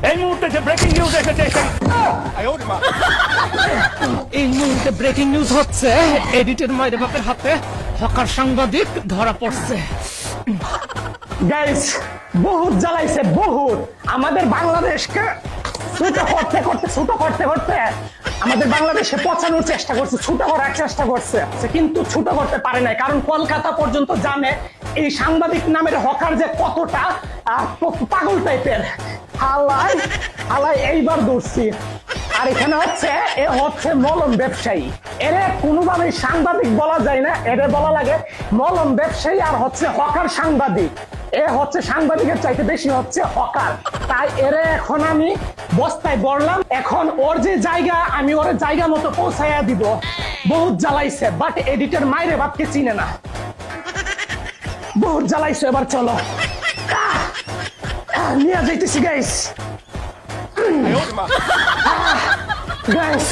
এই মুহূর্তে যে ব্রেকিং নিউজ এসেছে এই মুহূর্তে ব্রেকিং নিউজ হচ্ছে এডিটের মায়ের বাপের হাতে হকার সাংবাদিক ধরা পড়ছে। গাইস বহুত জ্বালাইছে, বহুত আমাদের বাংলাদেশকে ছোট করতে আমাদের বাংলাদেশে পচানোর চেষ্টা করছে, ছোট করার চেষ্টা করছে, কিন্তু ছোট করতে পারে নাই। কারণ কলকাতা পর্যন্ত জানে এই সাংবাদিক নামের হকার যে কতটা পাগল টাইপের। হালাই হালাই এইবার ধরছি। আর এখানে হচ্ছে এ হচ্ছে মলম ব্যবসায়ী। এরে কোনোভাবেই সাংবাদিক বলা যায় না, এদের বলা লাগে মলম ব্যবসায়ী আর হচ্ছে হকার সাংবাদিক। এ হচ্ছে সাংবাদিকের চাইতে বেশি হচ্ছে হকার। তাই এরে এখন আমি বস্তায় বললাম, এখন ওর যে জায়গা আমি ওর জায়গা মতো পৌঁছাইয়া দিব। বহুত জ্বালাইছে, বাট এডিটর মাইরে বাপকে চিনে না। বহুত জ্বালাইছে, এবার চলো নিয়ে যাইতেছি গাইস। গাইস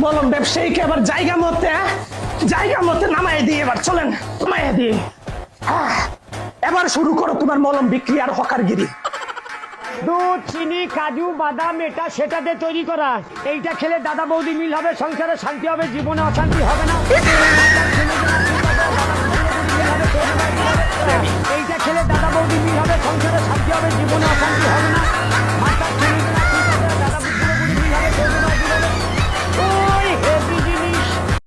মলম ব্যবসায়ীকে এবার জায়গা মতে নামাই দিয়ে এবার চলেন নামাই দিয়ে। এবার শুরু করো তোমার মলম বিক্রি আর হকারগিরি। দুধ, চিনি, কাজু, বাদাম এটা সেটা দিয়ে তৈরি করা। এইটা খেলে দাদা বৌদি মিল হবে, সংসারে শান্তি হবে, জীবনে অশান্তি হবে না। এইটা খেলে